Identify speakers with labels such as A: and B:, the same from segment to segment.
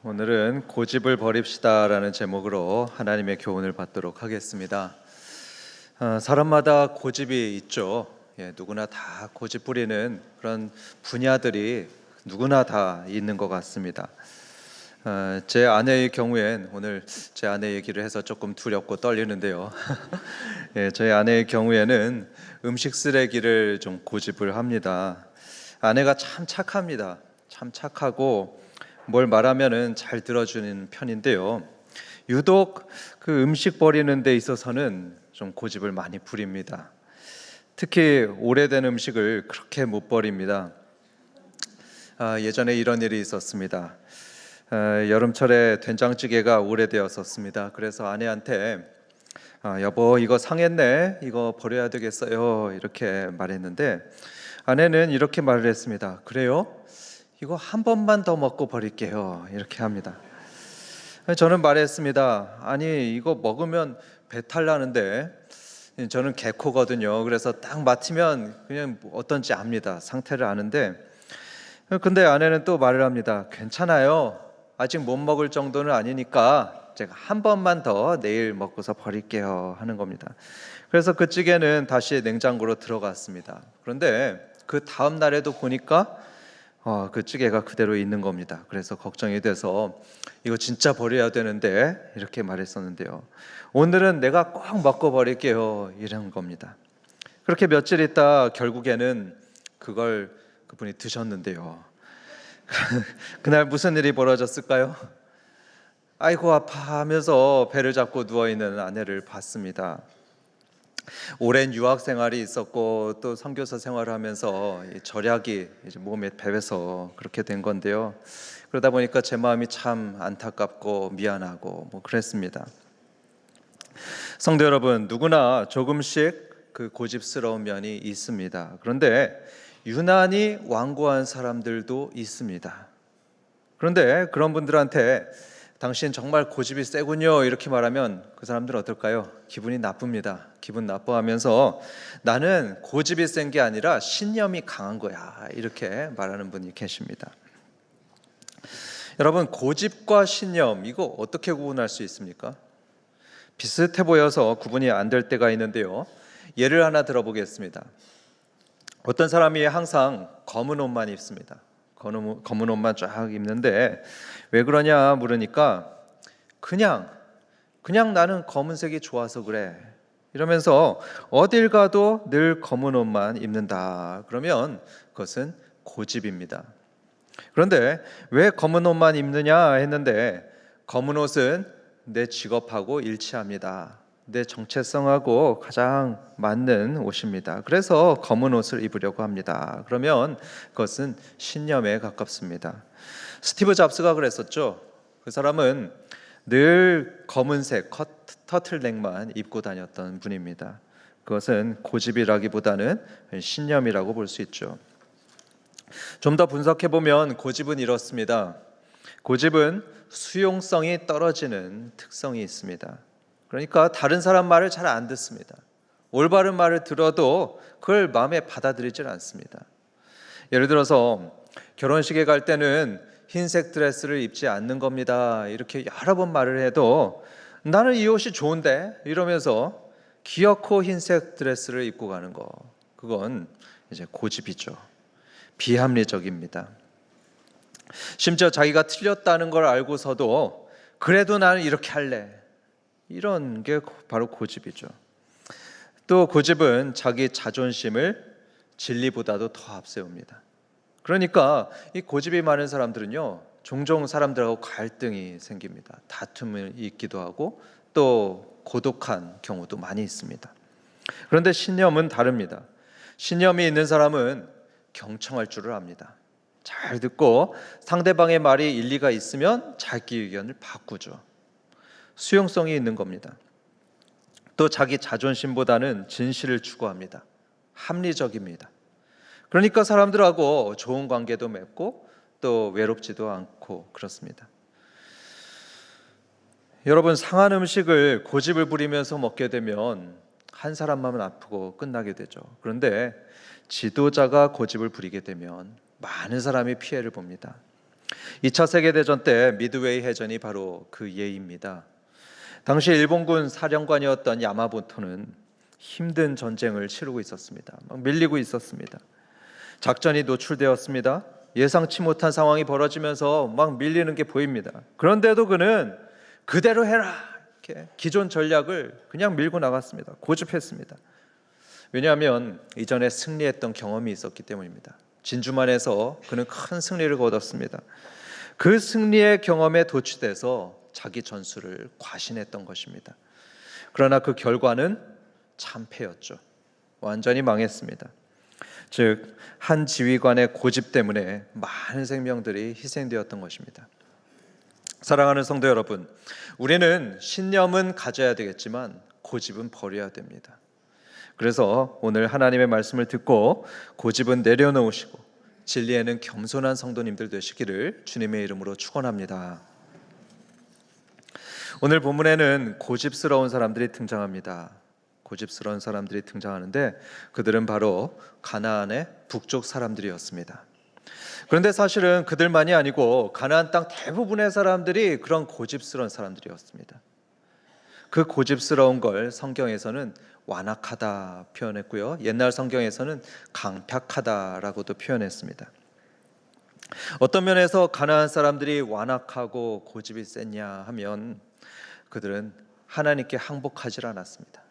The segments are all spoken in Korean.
A: 오늘은 고집을 버립시다라는 제목으로 하나님의 교훈을 받도록 하겠습니다. 사람마다 고집이 있죠. 누구나 다 고집 부리는 그런 분야들이 누구나 다 있는 것 같습니다. 제 아내의 경우엔 오늘 제 아내 얘기를 해서 조금 두렵고 떨리는데요. 저희 아내의 경우에는 음식 쓰레기를 좀 고집을 합니다. 아내가 참 착합니다. 참 착하고 뭘 말하면은 잘 들어주는 편인데요. 유독 그 음식 버리는 데 있어서는 좀 고집을 많이 부립니다. 특히 오래된 음식을 그렇게 못 버립니다. 예전에 이런 일이 있었습니다. 여름철에 된장찌개가 오래되었었습니다. 그래서 아내한테 여보 이거 상했네, 이거 버려야 되겠어요, 이렇게 말했는데 아내는 이렇게 말을 했습니다. 그래요? 이거 한 번만 더 먹고 버릴게요, 이렇게 합니다. 저는 말했습니다. 아니 이거 먹으면 배탈 나는데, 저는 개코거든요. 그래서 딱 맡으면 그냥 어떤지 압니다. 상태를 아는데, 근데 아내는 또 말을 합니다. 괜찮아요, 아직 못 먹을 정도는 아니니까 제가 한 번만 더 내일 먹고서 버릴게요 하는 겁니다. 그래서 그 찌개는 다시 냉장고로 들어갔습니다. 그런데 그 다음 날에도 보니까 그 찌개가 그대로 있는 겁니다. 그래서 걱정이 돼서 이거 진짜 버려야 되는데 이렇게 말했었는데요. 오늘은 내가 꼭 먹고 버릴게요, 이런 겁니다. 그렇게 며칠 있다 결국에는 그걸 그분이 드셨는데요. 그날 무슨 일이 벌어졌을까요? 아이고 아파 하면서 배를 잡고 누워있는 아내를 봤습니다. 오랜 유학 생활이 있었고 또 선교사 생활을 하면서 절약이 이제 몸에 배배서 그렇게 된 건데요. 그러다 보니까 제 마음이 참 안타깝고 미안하고 그랬습니다. 성도 여러분, 누구나 조금씩 그 고집스러운 면이 있습니다. 그런데 유난히 완고한 사람들도 있습니다. 그런데 그런 분들한테 당신 정말 고집이 세군요, 이렇게 말하면 그 사람들은 어떨까요? 기분이 나쁩니다. 기분 나빠하면서 나는 고집이 센 게 아니라 신념이 강한 거야, 이렇게 말하는 분이 계십니다. 여러분, 고집과 신념, 이거 어떻게 구분할 수 있습니까? 비슷해 보여서 구분이 안 될 때가 있는데요. 예를 하나 들어보겠습니다. 어떤 사람이 항상 검은 옷만 입습니다. 검은 옷만 쫙 입는데 왜 그러냐 물으니까 그냥 나는 검은색이 좋아서 그래, 이러면서 어딜 가도 늘 검은 옷만 입는다. 그러면 그것은 고집입니다. 그런데 왜 검은 옷만 입느냐 했는데 검은 옷은 내 직업하고 일치합니다. 내 정체성하고 가장 맞는 옷입니다. 그래서 검은 옷을 입으려고 합니다. 그러면 그것은 신념에 가깝습니다. 스티브 잡스가 그랬었죠. 그 사람은 늘 검은색 터틀넥만 입고 다녔던 분입니다. 그것은 고집이라기보다는 신념이라고 볼 수 있죠. 좀 더 분석해 보면 고집은 이렇습니다. 고집은 수용성이 떨어지는 특성이 있습니다. 그러니까 다른 사람 말을 잘 안 듣습니다. 올바른 말을 들어도 그걸 마음에 받아들이질 않습니다. 예를 들어서 결혼식에 갈 때는 흰색 드레스를 입지 않는 겁니다, 이렇게 여러 번 말을 해도 나는 이 옷이 좋은데, 이러면서 기어코 흰색 드레스를 입고 가는 거, 그건 이제 고집이죠. 비합리적입니다. 심지어 자기가 틀렸다는 걸 알고서도 그래도 나는 이렇게 할래, 이런 게 바로 고집이죠. 또 고집은 자기 자존심을 진리보다도 더 앞세웁니다. 그러니까 이 고집이 많은 사람들은요, 종종 사람들하고 갈등이 생깁니다. 다툼이 있기도 하고 또 고독한 경우도 많이 있습니다. 그런데 신념은 다릅니다. 신념이 있는 사람은 경청할 줄을 압니다. 잘 듣고 상대방의 말이 일리가 있으면 자기 의견을 바꾸죠. 수용성이 있는 겁니다. 또 자기 자존심보다는 진실을 추구합니다. 합리적입니다. 그러니까 사람들하고 좋은 관계도 맺고 또 외롭지도 않고 그렇습니다. 여러분, 상한 음식을 고집을 부리면서 먹게 되면 한 사람만 아프고 끝나게 되죠. 그런데 지도자가 고집을 부리게 되면 많은 사람이 피해를 봅니다. 2차 세계대전 때 미드웨이 해전이 바로 그 예입니다. 당시 일본군 사령관이었던 야마모토는 힘든 전쟁을 치르고 있었습니다. 막 밀리고 있었습니다. 작전이 노출되었습니다. 예상치 못한 상황이 벌어지면서 막 밀리는 게 보입니다. 그런데도 그는 그대로 해라, 이렇게 기존 전략을 그냥 밀고 나갔습니다. 고집했습니다. 왜냐하면 이전에 승리했던 경험이 있었기 때문입니다. 진주만에서 그는 큰 승리를 거뒀습니다. 그 승리의 경험에 도취돼서 자기 전술을 과신했던 것입니다. 그러나 그 결과는 참패였죠. 완전히 망했습니다. 즉, 한 지휘관의 고집 때문에 많은 생명들이 희생되었던 것입니다. 사랑하는 성도 여러분, 우리는 신념은 가져야 되겠지만 고집은 버려야 됩니다. 그래서 오늘 하나님의 말씀을 듣고 고집은 내려놓으시고 진리에는 겸손한 성도님들 되시기를 주님의 이름으로 축원합니다. 오늘 본문에는 고집스러운 사람들이 등장합니다. 고집스러운 사람들이 등장하는데 그들은 바로 가나안의 북쪽 사람들이었습니다. 그런데 사실은 그들만이 아니고 가나안 땅 대부분의 사람들이 그런 고집스러운 사람들이었습니다. 그 고집스러운 걸 성경에서는 완악하다 표현했고요, 옛날 성경에서는 강팍하다라고도 표현했습니다. 어떤 면에서 가나안 사람들이 완악하고 고집이 셌냐 하면 그들은 하나님께 항복하지 않았습니다.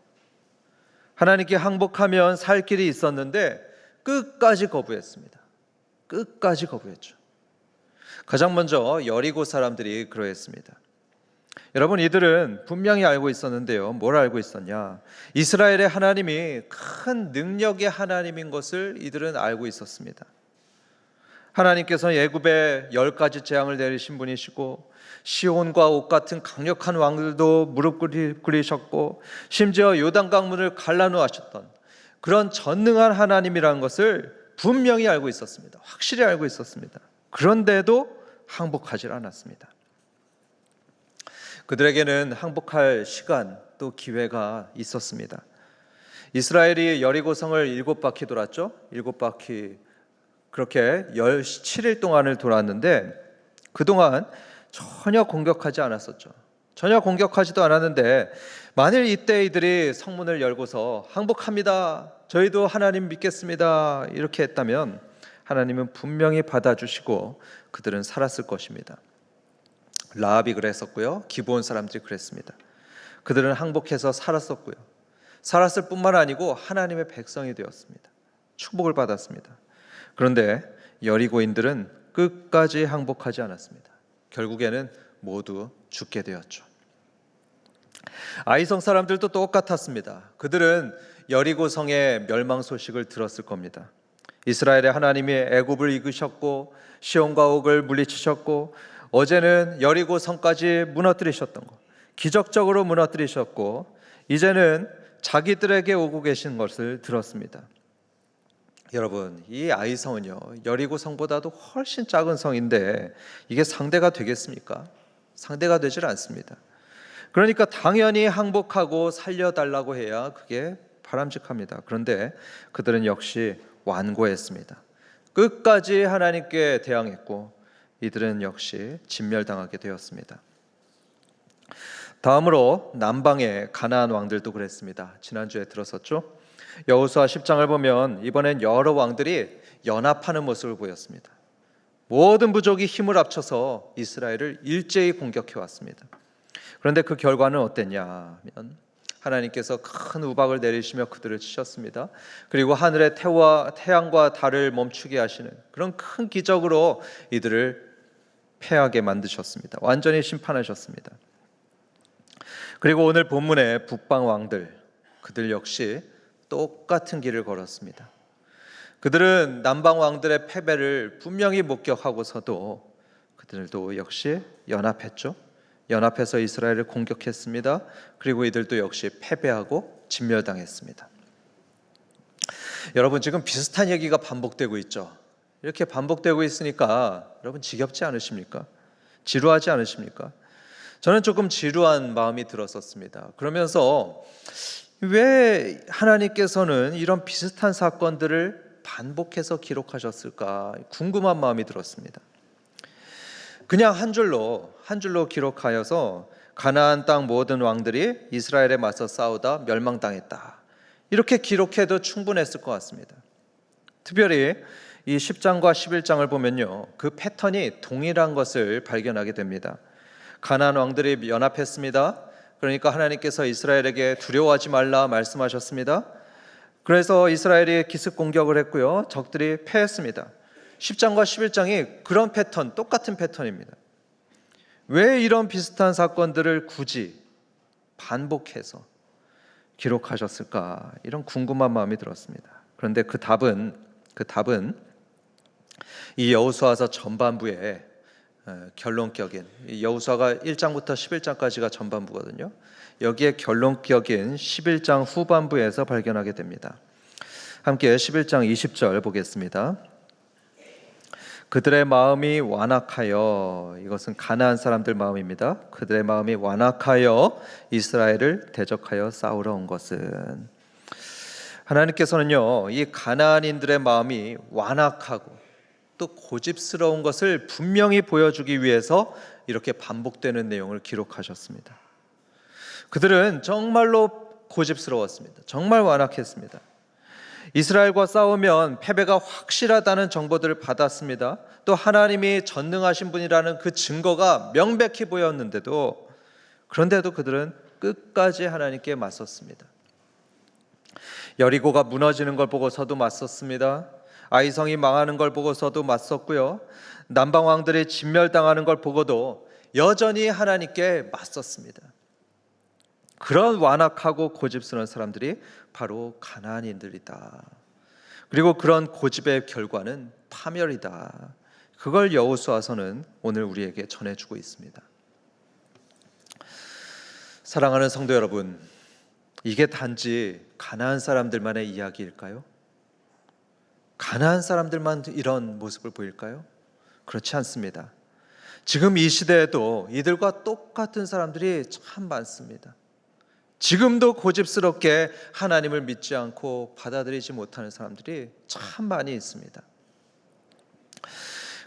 A: 하나님께 항복하면 살 길이 있었는데 끝까지 거부했습니다. 끝까지 거부했죠. 가장 먼저 여리고 사람들이 그러했습니다. 여러분, 이들은 분명히 알고 있었는데요. 뭘 알고 있었냐? 이스라엘의 하나님이 큰 능력의 하나님인 것을 이들은 알고 있었습니다. 하나님께서 애굽에 10가지 재앙을 내리신 분이시고 시온과 옥 같은 강력한 왕들도 무릎 꿇으셨고 심지어 요단강물을 갈라놓으셨던 그런 전능한 하나님이라는 것을 분명히 알고 있었습니다. 확실히 알고 있었습니다. 그런데도 항복하지 않았습니다. 그들에게는 항복할 시간 또 기회가 있었습니다. 이스라엘이 여리고성을 7바퀴 돌았죠. 7바퀴 그렇게 17일 동안을 돌았는데 그동안 전혀 공격하지 않았었죠. 전혀 공격하지도 않았는데 만일 이때 이들이 성문을 열고서 항복합니다, 저희도 하나님 믿겠습니다 이렇게 했다면 하나님은 분명히 받아주시고 그들은 살았을 것입니다. 라합이 그랬었고요, 기브온 사람들이 그랬습니다. 그들은 항복해서 살았었고요, 살았을 뿐만 아니고 하나님의 백성이 되었습니다. 축복을 받았습니다. 그런데 여리고인들은 끝까지 항복하지 않았습니다. 결국에는 모두 죽게 되었죠. 아이성 사람들도 똑같았습니다. 그들은 여리고성의 멸망 소식을 들었을 겁니다. 이스라엘의 하나님이 애굽을 이끄셨고 시온과 옥을 물리치셨고 어제는 여리고성까지 무너뜨리셨던 것, 기적적으로 무너뜨리셨고 이제는 자기들에게 오고 계신 것을 들었습니다. 여러분, 이 아이성은요, 여리고성보다도 훨씬 작은 성인데 이게 상대가 되겠습니까? 상대가 되질 않습니다. 그러니까 당연히 항복하고 살려달라고 해야 그게 바람직합니다. 그런데 그들은 역시 완고했습니다. 끝까지 하나님께 대항했고 이들은 역시 진멸당하게 되었습니다. 다음으로 남방의 가나안 왕들도 그랬습니다. 지난주에 들었었죠. 여호수아 10장을 보면 이번엔 여러 왕들이 연합하는 모습을 보였습니다. 모든 부족이 힘을 합쳐서 이스라엘을 일제히 공격해 왔습니다. 그런데 그 결과는 어땠냐 하면 하나님께서 큰 우박을 내리시며 그들을 치셨습니다. 그리고 하늘의 태양과 달을 멈추게 하시는 그런 큰 기적으로 이들을 패하게 만드셨습니다. 완전히 심판하셨습니다. 그리고 오늘 본문의 북방 왕들, 그들 역시 똑같은 길을 걸었습니다. 그들은 남방 왕들의 패배를 분명히 목격하고서도 그들도 역시 연합했죠. 연합해서 이스라엘을 공격했습니다. 그리고 이들도 역시 패배하고 진멸당했습니다. 여러분, 지금 비슷한 얘기가 반복되고 있죠. 이렇게 반복되고 있으니까 여러분 지겹지 않으십니까? 지루하지 않으십니까? 저는 조금 지루한 마음이 들었었습니다. 그러면서 왜 하나님께서는 이런 비슷한 사건들을 반복해서 기록하셨을까 궁금한 마음이 들었습니다. 그냥 한 줄로 기록하여서 가나안 땅 모든 왕들이 이스라엘에 맞서 싸우다 멸망당했다, 이렇게 기록해도 충분했을 것 같습니다. 특별히 이 10장과 11장을 보면요, 그 패턴이 동일한 것을 발견하게 됩니다. 가나안 왕들이 연합했습니다. 그러니까 하나님께서 이스라엘에게 두려워하지 말라 말씀하셨습니다. 그래서 이스라엘이 기습 공격을 했고요, 적들이 패했습니다. 10장과 11장이 그런 패턴, 똑같은 패턴입니다. 왜 이런 비슷한 사건들을 굳이 반복해서 기록하셨을까, 이런 궁금한 마음이 들었습니다. 그런데 그 답은 이 여호수아서 전반부에 결론격인, 여호수아가 1장부터 11장까지가 전반부거든요. 여기에 결론격인 11장 후반부에서 발견하게 됩니다. 함께 11장 20절 보겠습니다. 그들의 마음이 완악하여, 이것은 가나안 사람들 마음입니다. 그들의 마음이 완악하여 이스라엘을 대적하여 싸우러 온 것은, 하나님께서는요, 이 가나안인들의 마음이 완악하고 또 고집스러운 것을 분명히 보여주기 위해서 이렇게 반복되는 내용을 기록하셨습니다. 그들은 정말로 고집스러웠습니다. 정말 완악했습니다. 이스라엘과 싸우면 패배가 확실하다는 정보들을 받았습니다. 또 하나님이 전능하신 분이라는 그 증거가 명백히 보였는데도, 그런데도 그들은 끝까지 하나님께 맞섰습니다. 여리고가 무너지는 걸 보고서도 맞섰습니다. 아이성이 망하는 걸 보고서도 맞섰고요, 남방 왕들이 진멸당하는 걸 보고도 여전히 하나님께 맞섰습니다. 그런 완악하고 고집스러운 사람들이 바로 가나안인들이다. 그리고 그런 고집의 결과는 파멸이다. 그걸 여호수아서는 오늘 우리에게 전해주고 있습니다. 사랑하는 성도 여러분, 이게 단지 가나안 사람들만의 이야기일까요? 가나안 사람들만 이런 모습을 보일까요? 그렇지 않습니다. 지금 이 시대에도 이들과 똑같은 사람들이 참 많습니다. 지금도 고집스럽게 하나님을 믿지 않고 받아들이지 못하는 사람들이 참 많이 있습니다.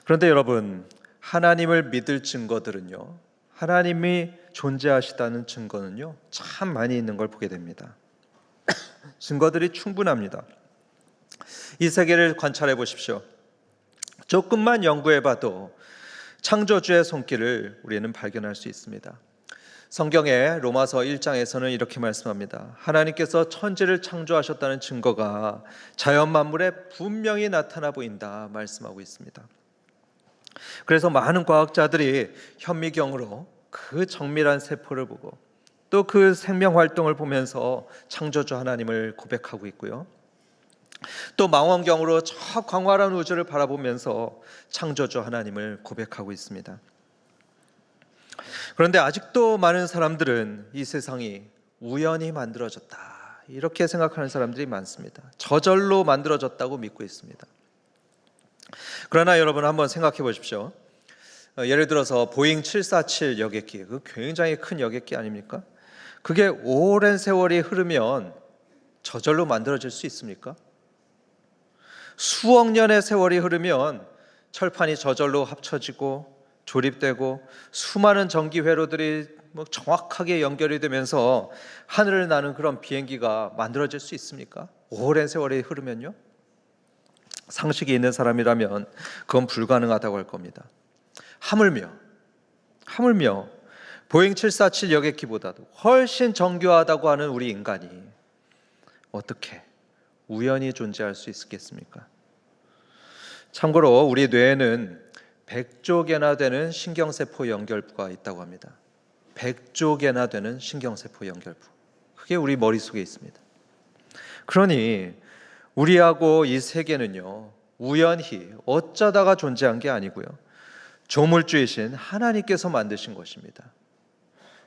A: 그런데 여러분, 하나님을 믿을 증거들은요, 하나님이 존재하시다는 증거는요, 참 많이 있는 걸 보게 됩니다. 증거들이 충분합니다. 이 세계를 관찰해 보십시오. 조금만 연구해 봐도 창조주의 손길을 우리는 발견할 수 있습니다. 성경의 로마서 1장에서는 이렇게 말씀합니다. 하나님께서 천지를 창조하셨다는 증거가 자연 만물에 분명히 나타나 보인다 말씀하고 있습니다. 그래서 많은 과학자들이 현미경으로 그 정밀한 세포를 보고 또 그 생명 활동을 보면서 창조주 하나님을 고백하고 있고요, 또 망원경으로 저 광활한 우주를 바라보면서 창조주 하나님을 고백하고 있습니다. 그런데 아직도 많은 사람들은 이 세상이 우연히 만들어졌다, 이렇게 생각하는 사람들이 많습니다. 저절로 만들어졌다고 믿고 있습니다. 그러나 여러분, 한번 생각해 보십시오. 예를 들어서 보잉 747 여객기, 그 굉장히 큰 여객기 아닙니까? 그게 오랜 세월이 흐르면 저절로 만들어질 수 있습니까? 수억 년의 세월이 흐르면 철판이 저절로 합쳐지고 조립되고 수많은 전기 회로들이 정확하게 연결이 되면서 하늘을 나는 그런 비행기가 만들어질 수 있습니까? 오랜 세월이 흐르면요? 상식이 있는 사람이라면 그건 불가능하다고 할 겁니다. 하물며 보잉 747 여객기보다도 훨씬 정교하다고 하는 우리 인간이 어떻게 우연히 존재할 수 있겠습니까? 참고로 우리 뇌에는 100조 개나 되는 신경세포 연결부가 있다고 합니다. 100조 개나 되는 신경세포 연결부, 그게 우리 머릿속에 있습니다. 그러니 우리하고 이 세계는요, 우연히 어쩌다가 존재한 게 아니고요, 조물주이신 하나님께서 만드신 것입니다.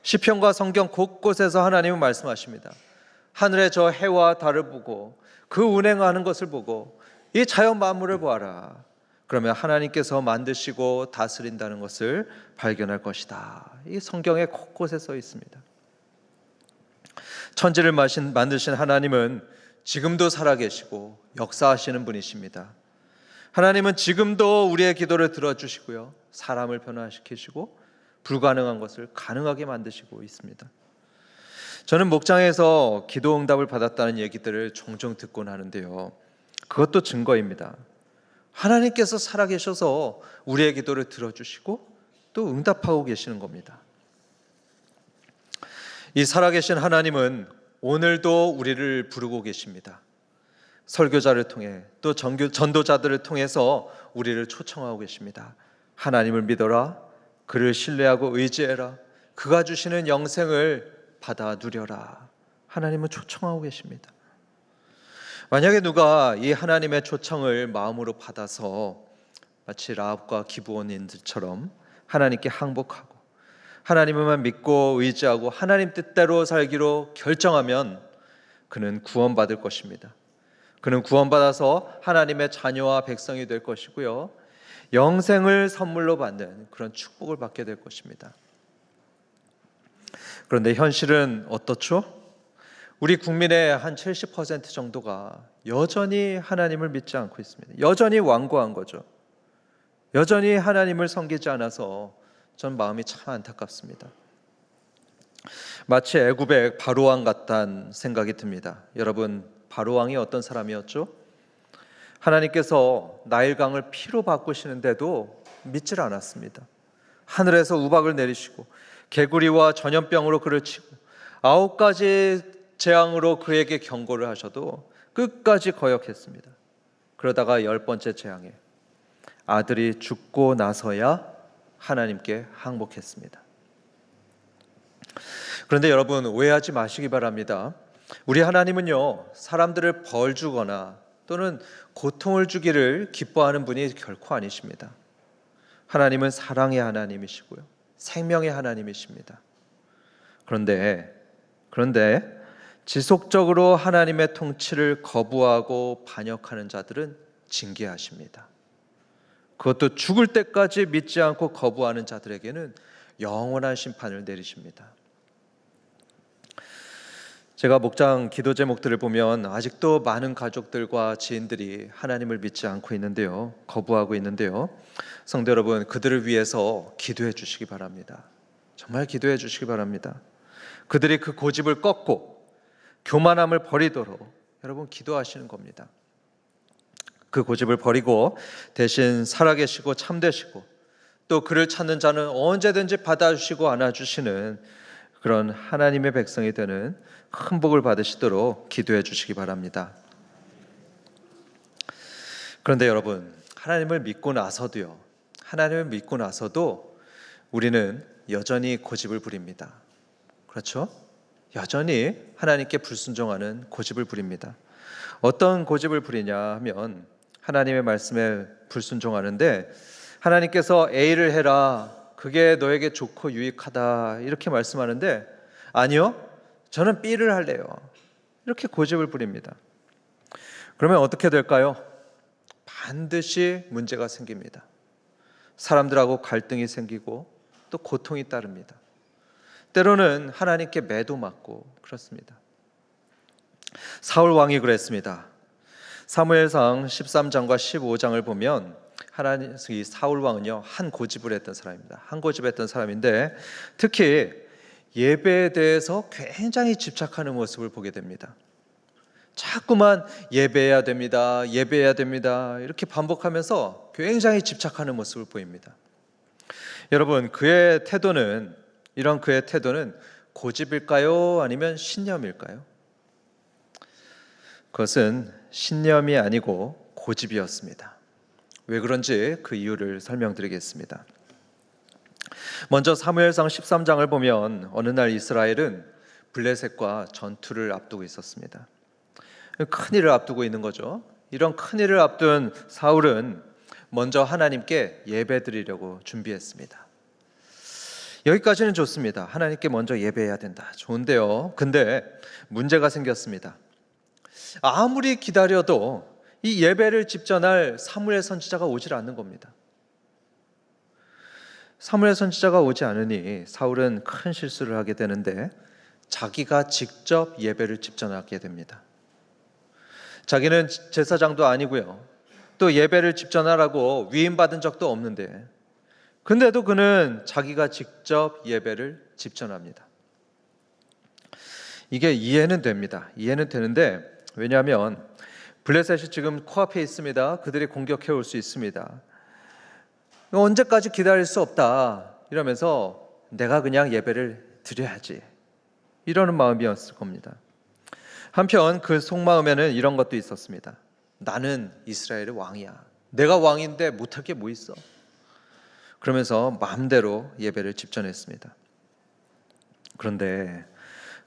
A: 시편과 성경 곳곳에서 하나님은 말씀하십니다. 하늘의 저 해와 달을 보고 그 운행하는 것을 보고 이 자연 만물을 보아라. 그러면 하나님께서 만드시고 다스린다는 것을 발견할 것이다. 이 성경에 곳곳에 써 있습니다. 천지를 만드신 하나님은 지금도 살아계시고 역사하시는 분이십니다. 하나님은 지금도 우리의 기도를 들어주시고요, 사람을 변화시키시고 불가능한 것을 가능하게 만드시고 있습니다. 저는 목장에서 기도 응답을 받았다는 얘기들을 종종 듣곤 하는데요. 그것도 증거입니다. 하나님께서 살아계셔서 우리의 기도를 들어주시고 또 응답하고 계시는 겁니다. 이 살아계신 하나님은 오늘도 우리를 부르고 계십니다. 설교자를 통해 또 전도자들을 통해서 우리를 초청하고 계십니다. 하나님을 믿어라. 그를 신뢰하고 의지해라. 그가 주시는 영생을 받아 누려라. 하나님은 초청하고 계십니다. 만약에 누가 이 하나님의 초청을 마음으로 받아서 마치 라합과 기브온인들처럼 하나님께 항복하고 하나님만 믿고 의지하고 하나님 뜻대로 살기로 결정하면 그는 구원받을 것입니다. 그는 구원받아서 하나님의 자녀와 백성이 될 것이고요. 영생을 선물로 받는 그런 축복을 받게 될 것입니다. 그런데 현실은 어떻죠? 우리 국민의 한 70% 정도가 여전히 하나님을 믿지 않고 있습니다. 여전히 완고한 거죠. 여전히 하나님을 섬기지 않아서 전 마음이 참 안타깝습니다. 마치 애굽의 바로왕 같다는 생각이 듭니다. 여러분, 바로왕이 어떤 사람이었죠? 하나님께서 나일강을 피로 바꾸시는데도 믿질 않았습니다. 하늘에서 우박을 내리시고 개구리와 전염병으로 그를 치고 9가지 재앙으로 그에게 경고를 하셔도 끝까지 거역했습니다. 그러다가 10번째 재앙에 아들이 죽고 나서야 하나님께 항복했습니다. 그런데 여러분, 오해하지 마시기 바랍니다. 우리 하나님은요, 사람들을 벌 주거나 또는 고통을 주기를 기뻐하는 분이 결코 아니십니다. 하나님은 사랑의 하나님이시고요, 생명의 하나님이십니다. 그런데 지속적으로 하나님의 통치를 거부하고 반역하는 자들은 징계하십니다. 그것도 죽을 때까지 믿지 않고 거부하는 자들에게는 영원한 심판을 내리십니다. 제가 목장 기도 제목들을 보면 아직도 많은 가족들과 지인들이 하나님을 믿지 않고 있는데요, 거부하고 있는데요. 성도 여러분, 그들을 위해서 기도해 주시기 바랍니다. 정말 기도해 주시기 바랍니다. 그들이 그 고집을 꺾고 교만함을 버리도록 여러분 기도하시는 겁니다. 그 고집을 버리고 대신 살아계시고 참되시고 또 그를 찾는 자는 언제든지 받아주시고 안아주시는 그런 하나님의 백성이 되는 큰 복을 받으시도록 기도해 주시기 바랍니다. 그런데 여러분, 하나님을 믿고 나서도 우리는 여전히 고집을 부립니다. 그렇죠? 여전히 하나님께 불순종하는 고집을 부립니다. 어떤 고집을 부리냐 하면 하나님의 말씀에 불순종하는데 하나님께서 A를 해라, 그게 너에게 좋고 유익하다 이렇게 말씀하는데 아니요, 저는 B를 할래요, 이렇게 고집을 부립니다. 그러면 어떻게 될까요? 반드시 문제가 생깁니다. 사람들하고 갈등이 생기고 또 고통이 따릅니다. 때로는 하나님께 매도 맞고 그렇습니다. 사울 왕이 그랬습니다. 사무엘상 13장과 15장을 보면 이 사울 왕은요, 한 고집을 했던 사람입니다. 한 고집했던 사람인데 특히 예배에 대해서 굉장히 집착하는 모습을 보게 됩니다. 자꾸만 예배해야 됩니다, 예배해야 됩니다 이렇게 반복하면서 굉장히 집착하는 모습을 보입니다. 여러분, 이런 그의 태도는 고집일까요? 아니면 신념일까요? 그것은 신념이 아니고 고집이었습니다. 왜 그런지 그 이유를 설명드리겠습니다. 먼저 사무엘상 13장을 보면 어느 날 이스라엘은 블레셋과 전투를 앞두고 있었습니다. 큰일을 앞두고 있는 거죠. 이런 큰일을 앞둔 사울은 먼저 하나님께 예배드리려고 준비했습니다. 여기까지는 좋습니다. 하나님께 먼저 예배해야 된다, 좋은데요. 근데 문제가 생겼습니다. 아무리 기다려도 이 예배를 집전할 사무엘 선지자가 오질 않는 겁니다. 사무엘 선지자가 오지 않으니 사울은 큰 실수를 하게 되는데 자기가 직접 예배를 집전하게 됩니다. 자기는 제사장도 아니고요, 또 예배를 집전하라고 위임받은 적도 없는데 근데도 그는 자기가 직접 예배를 집전합니다. 이게 이해는 됩니다. 이해는 되는데, 왜냐하면 블레셋이 지금 코앞에 있습니다. 그들이 공격해 올 수 있습니다. 언제까지 기다릴 수 없다 이러면서 내가 그냥 예배를 드려야지, 이러는 마음이었을 겁니다. 한편 그 속마음에는 이런 것도 있었습니다. 나는 이스라엘의 왕이야. 내가 왕인데 못할 게 뭐 있어? 그러면서 마음대로 예배를 집전했습니다. 그런데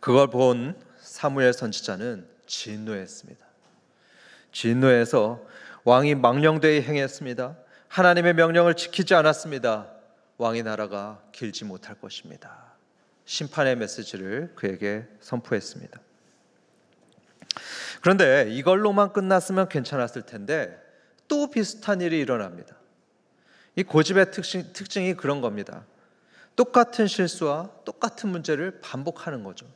A: 그걸 본 사무엘 선지자는 진노했습니다. 진노해서 왕이 망령되이 행했습니다. 하나님의 명령을 지키지 않았습니다. 왕의 나라가 길지 못할 것입니다. 심판의 메시지를 그에게 선포했습니다. 그런데 이걸로만 끝났으면 괜찮았을 텐데 또 비슷한 일이 일어납니다. 이 고집의 특징이 그런 겁니다. 똑같은 실수와 똑같은 문제를 반복하는 거죠.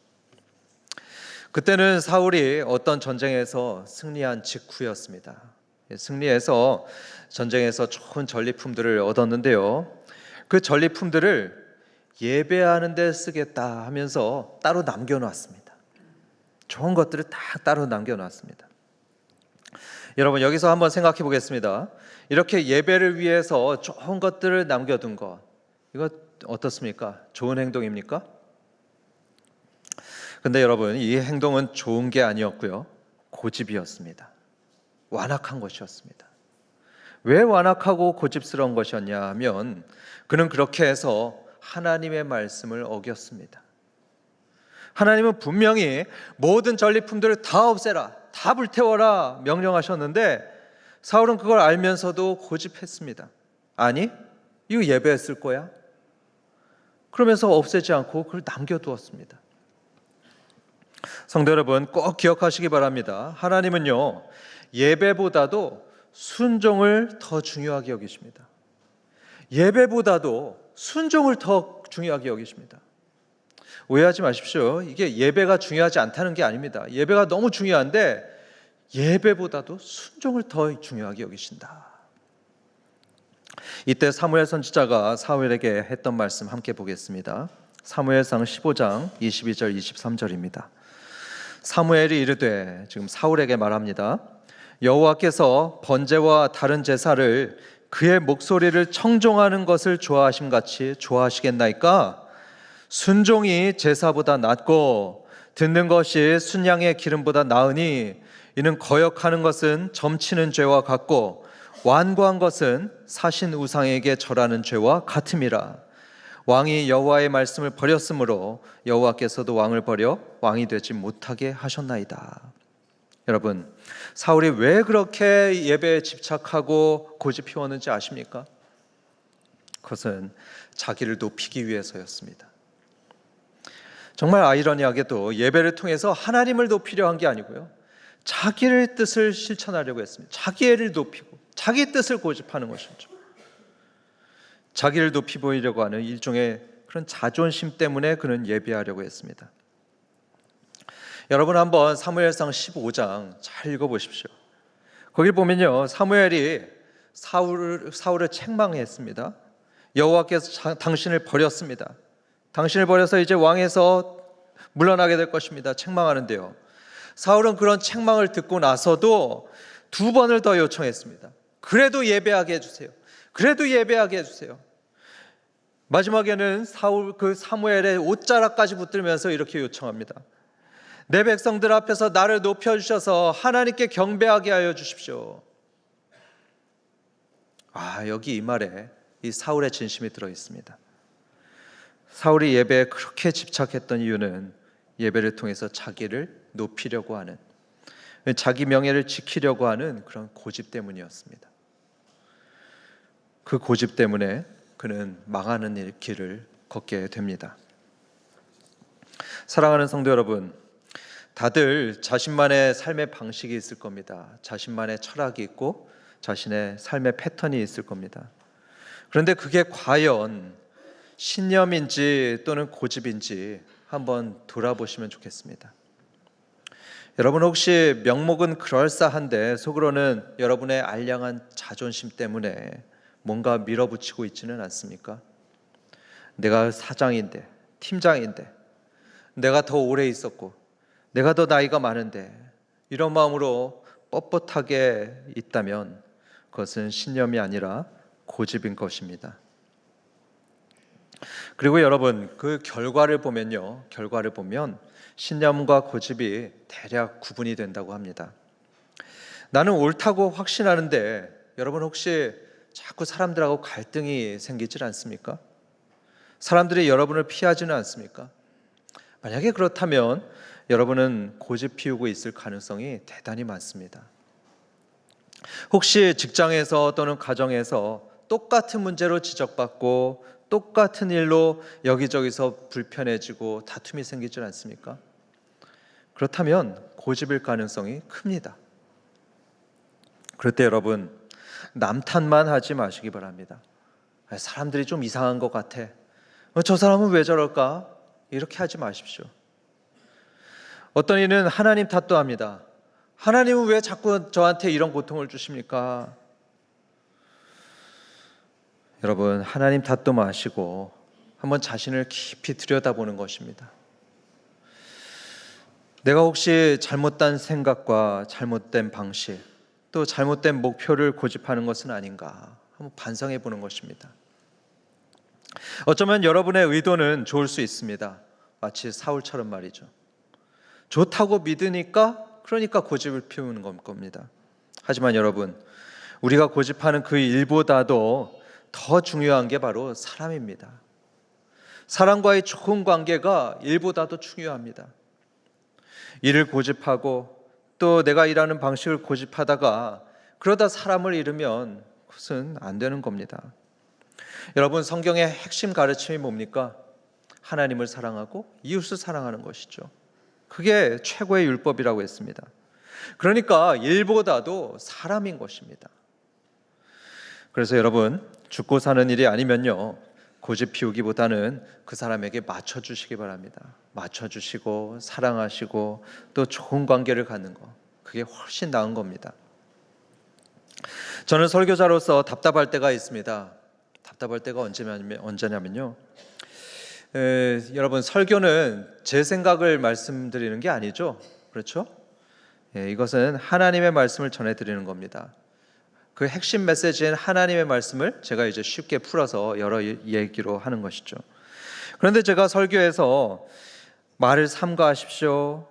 A: 그때는 사울이 어떤 전쟁에서 승리한 직후였습니다. 승리해서 전쟁에서 좋은 전리품들을 얻었는데요, 그 전리품들을 예배하는 데 쓰겠다 하면서 따로 남겨놨습니다. 좋은 것들을 다 따로 남겨놨습니다. 여러분, 여기서 한번 생각해 보겠습니다. 이렇게 예배를 위해서 좋은 것들을 남겨둔 것, 이거 어떻습니까? 좋은 행동입니까? 근데 여러분, 이 행동은 좋은 게 아니었고요, 고집이었습니다. 완악한 것이었습니다. 왜 완악하고 고집스러운 것이었냐 하면, 그는 그렇게 해서 하나님의 말씀을 어겼습니다. 하나님은 분명히 모든 전리품들을 다 없애라, 다 불태워라 명령하셨는데 사울은 그걸 알면서도 고집했습니다. 아니, 이거 예배했을 거야? 그러면서 없애지 않고 그걸 남겨두었습니다. 성도 여러분, 꼭 기억하시기 바랍니다. 하나님은요, 예배보다도 순종을 더 중요하게 여기십니다. 예배보다도 순종을 더 중요하게 여기십니다. 오해하지 마십시오. 이게 예배가 중요하지 않다는 게 아닙니다. 예배가 너무 중요한데 예배보다도 순종을 더 중요하게 여기신다. 이때 사무엘 선지자가 사울에게 했던 말씀 함께 보겠습니다. 사무엘상 15장 22절 23절입니다. 사무엘이 이르되, 지금 사울에게 말합니다. 여호와께서 번제와 다른 제사를 그의 목소리를 청종하는 것을 좋아하심같이 좋아하시겠나이까? 순종이 제사보다 낫고 듣는 것이 순양의 기름보다 나으니, 이는 거역하는 것은 점치는 죄와 같고 완고한 것은 사신 우상에게 절하는 죄와 같음이라. 왕이 여호와의 말씀을 버렸으므로 여호와께서도 왕을 버려 왕이 되지 못하게 하셨나이다. 여러분, 사울이 왜 그렇게 예배에 집착하고 고집피웠는지 아십니까? 그것은 자기를 높이기 위해서였습니다. 정말 아이러니하게도 예배를 통해서 하나님을 높이려 한 게 아니고요, 자기의 뜻을 실천하려고 했습니다. 자기를 높이고 자기 뜻을 고집하는 것이죠. 자기를 높이 보이려고 하는 일종의 그런 자존심 때문에 그는 예배하려고 했습니다. 여러분, 한번 사무엘상 15장 잘 읽어보십시오. 거기 보면요, 사무엘이 사울을 책망했습니다. 여호와께서 당신을 버렸습니다. 당신을 버려서 이제 왕에서 물러나게 될 것입니다. 책망하는데요, 사울은 그런 책망을 듣고 나서도 2번을 더 요청했습니다. 그래도 예배하게 해주세요. 그래도 예배하게 해주세요. 마지막에는 사무엘의 옷자락까지 붙들면서 이렇게 요청합니다. 내 백성들 앞에서 나를 높여주셔서 하나님께 경배하게 하여 주십시오. 여기 이 말에 이 사울의 진심이 들어있습니다. 사울이 예배에 그렇게 집착했던 이유는 예배를 통해서 자기를 높이려고 하는, 자기 명예를 지키려고 하는 그런 고집 때문이었습니다. 그 고집 때문에 그는 망하는 길을 걷게 됩니다. 사랑하는 성도 여러분, 다들 자신만의 삶의 방식이 있을 겁니다. 자신만의 철학이 있고 자신의 삶의 패턴이 있을 겁니다. 그런데 그게 과연 신념인지 또는 고집인지 한번 돌아보시면 좋겠습니다. 여러분, 혹시 명목은 그럴싸한데 속으로는 여러분의 알량한 자존심 때문에 뭔가 밀어붙이고 있지는 않습니까? 내가 사장인데, 팀장인데, 내가 더 오래 있었고, 내가 더 나이가 많은데, 이런 마음으로 뻣뻣하게 있다면 그것은 신념이 아니라 고집인 것입니다. 그리고 여러분, 그 결과를 보면 신념과 고집이 대략 구분이 된다고 합니다. 나는 옳다고 확신하는데 여러분 혹시 자꾸 사람들하고 갈등이 생기질 않습니까? 사람들이 여러분을 피하지는 않습니까? 만약에 그렇다면 여러분은 고집 피우고 있을 가능성이 대단히 많습니다. 혹시 직장에서 또는 가정에서 똑같은 문제로 지적받고 똑같은 일로 여기저기서 불편해지고 다툼이 생기질 않습니까? 그렇다면 고집일 가능성이 큽니다. 그럴 때 여러분, 남 탓만 하지 마시기 바랍니다. 사람들이 좀 이상한 것 같아. 저 사람은 왜 저럴까? 이렇게 하지 마십시오. 어떤 이는 하나님 탓도 합니다. 하나님은 왜 자꾸 저한테 이런 고통을 주십니까? 여러분, 하나님 탓도 마시고 한번 자신을 깊이 들여다보는 것입니다. 내가 혹시 잘못된 생각과 잘못된 방식, 또 잘못된 목표를 고집하는 것은 아닌가 한번 반성해 보는 것입니다. 어쩌면 여러분의 의도는 좋을 수 있습니다. 마치 사울처럼 말이죠. 좋다고 믿으니까 그러니까 고집을 피우는 겁니다. 하지만 여러분, 우리가 고집하는 그 일보다도 더 중요한 게 바로 사람입니다. 사람과의 좋은 관계가 일보다도 중요합니다. 일을 고집하고 또 내가 일하는 방식을 고집하다가 그러다 사람을 잃으면 그것은 안 되는 겁니다. 여러분, 성경의 핵심 가르침이 뭡니까? 하나님을 사랑하고 이웃을 사랑하는 것이죠. 그게 최고의 율법이라고 했습니다. 그러니까 일보다도 사람인 것입니다. 그래서 여러분, 죽고 사는 일이 아니면요, 고집 피우기보다는 그 사람에게 맞춰주시기 바랍니다. 맞춰주시고 사랑하시고 또 좋은 관계를 갖는 거, 그게 훨씬 나은 겁니다. 저는 설교자로서 답답할 때가 있습니다. 답답할 때가 언제냐면요, 여러분, 설교는 제 생각을 말씀드리는 게 아니죠. 그렇죠? 이것은 하나님의 말씀을 전해드리는 겁니다. 그 핵심 메시지인 하나님의 말씀을 제가 이제 쉽게 풀어서 여러 얘기로 하는 것이죠. 그런데 제가 설교에서 말을 삼가하십시오,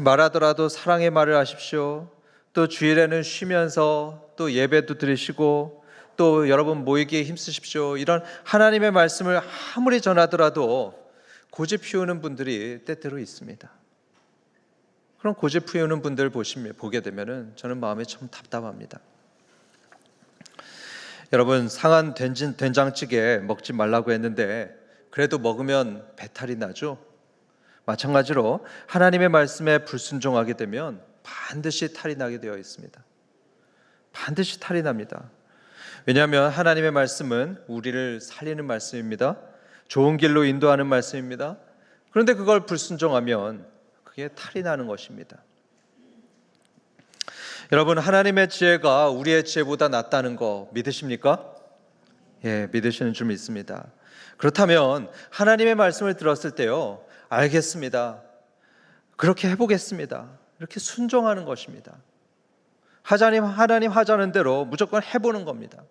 A: 말하더라도 사랑의 말을 하십시오, 또 주일에는 쉬면서 또 예배도 드리시고 또 여러분 모이기에 힘쓰십시오, 이런 하나님의 말씀을 아무리 전하더라도 고집 피우는 분들이 때때로 있습니다. 그런 고집 피우는 분들 보게 되면은 저는 마음이 참 답답합니다. 여러분, 상한 된장찌개 먹지 말라고 했는데 그래도 먹으면 배탈이 나죠. 마찬가지로 하나님의 말씀에 불순종하게 되면 반드시 탈이 나게 되어 있습니다. 반드시 탈이 납니다. 왜냐하면 하나님의 말씀은 우리를 살리는 말씀입니다. 좋은 길로 인도하는 말씀입니다. 그런데 그걸 불순종하면 그게 탈이 나는 것입니다. 여러분, 하나님의 지혜가 우리의 지혜보다 낫다는 거 믿으십니까? 예, 믿으시는 줄 믿습니다. 그렇다면 하나님의 말씀을 들었을 때요, 알겠습니다, 그렇게 해보겠습니다, 이렇게 순종하는 것입니다. 하나님 하자는 대로 무조건 해보는 겁니다.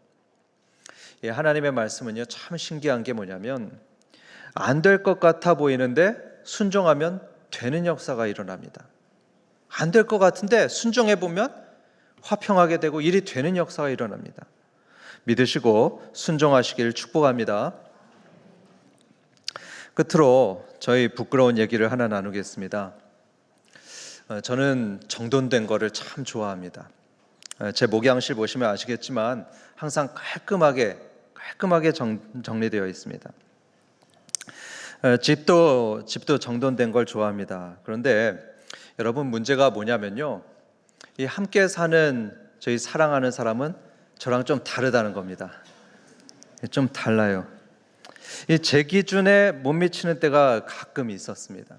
A: 예, 하나님의 말씀은요, 참 신기한 게 뭐냐면 안 될 것 같아 보이는데 순종하면 되는 역사가 일어납니다. 안 될 것 같은데 순종해보면 화평하게 되고 일이 되는 역사가 일어납니다. 믿으시고 순종하시길 축복합니다. 끝으로 저희 부끄러운 얘기를 하나 나누겠습니다. 저는 정돈된 거를 참 좋아합니다. 제 목양실 보시면 아시겠지만 항상 깔끔하게 정리되어 있습니다. 집도 정돈된 걸 좋아합니다. 그런데 여러분, 문제가 뭐냐면요, 이 함께 사는 저희 사랑하는 사람은 저랑 좀 다르다는 겁니다. 좀 달라요. 제 기준에 못 미치는 때가 가끔 있었습니다.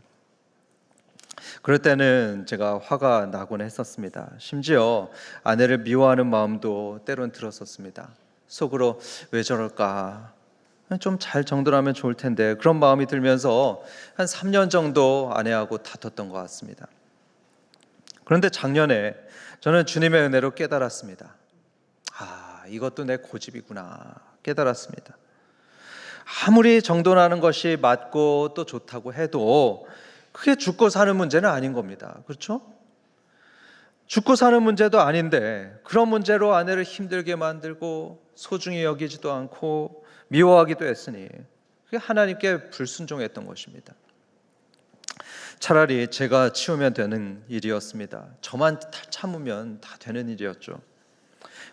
A: 그럴 때는 제가 화가 나곤 했었습니다. 심지어 아내를 미워하는 마음도 때론 들었었습니다. 속으로 왜 저럴까? 좀 잘 정돈하면 좋을 텐데, 그런 마음이 들면서 한 3년 정도 아내하고 다퉜던 것 같습니다. 그런데 작년에 저는 주님의 은혜로 깨달았습니다. 이것도 내 고집이구나 깨달았습니다. 아무리 정돈하는 것이 맞고 또 좋다고 해도 그게 죽고 사는 문제는 아닌 겁니다. 그렇죠? 죽고 사는 문제도 아닌데 그런 문제로 아내를 힘들게 만들고 소중히 여기지도 않고 미워하기도 했으니 그게 하나님께 불순종했던 것입니다. 차라리 제가 치우면 되는 일이었습니다. 저만 참으면 다 되는 일이었죠.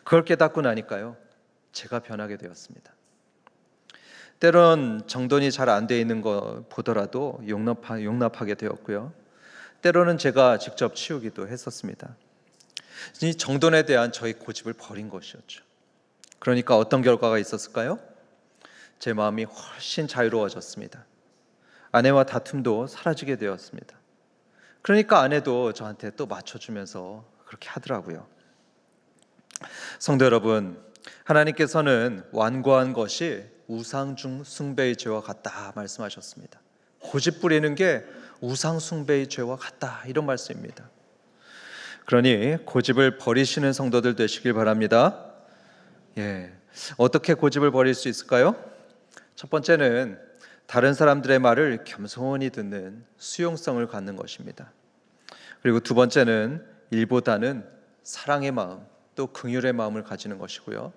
A: 그걸 깨닫고 나니까요, 제가 변하게 되었습니다. 때론 정돈이 잘 안 돼 있는 거 보더라도 용납하게 되었고요. 때로는 제가 직접 치우기도 했었습니다. 이 정돈에 대한 저희 고집을 버린 것이었죠. 그러니까 어떤 결과가 있었을까요? 제 마음이 훨씬 자유로워졌습니다. 아내와 다툼도 사라지게 되었습니다. 그러니까 아내도 저한테 또 맞춰주면서 그렇게 하더라고요. 성도 여러분, 하나님께서는 완고한 것이 우상 숭배의 죄와 같다 말씀하셨습니다. 고집 부리는 게 우상 숭배의 죄와 같다, 이런 말씀입니다. 그러니 고집을 버리시는 성도들 되시길 바랍니다. 어떻게 고집을 버릴 수 있을까요? 첫 번째는 다른 사람들의 말을 겸손히 듣는 수용성을 갖는 것입니다. 그리고 두 번째는 일보다는 사랑의 마음, 또 긍휼의 마음을 가지는 것이고요.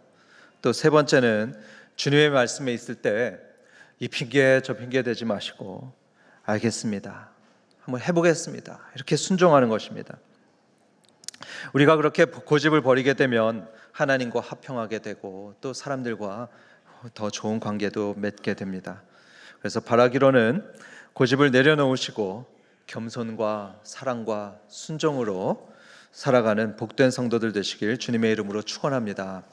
A: 또 세 번째는 주님의 말씀에 있을 때 이 핑계 저 핑계 대지 마시고 알겠습니다, 한번 해보겠습니다, 이렇게 순종하는 것입니다. 우리가 그렇게 고집을 버리게 되면 하나님과 화평하게 되고 또 사람들과 더 좋은 관계도 맺게 됩니다. 그래서 바라기로는 고집을 내려놓으시고 겸손과 사랑과 순종으로 살아가는 복된 성도들 되시길 주님의 이름으로 축원합니다.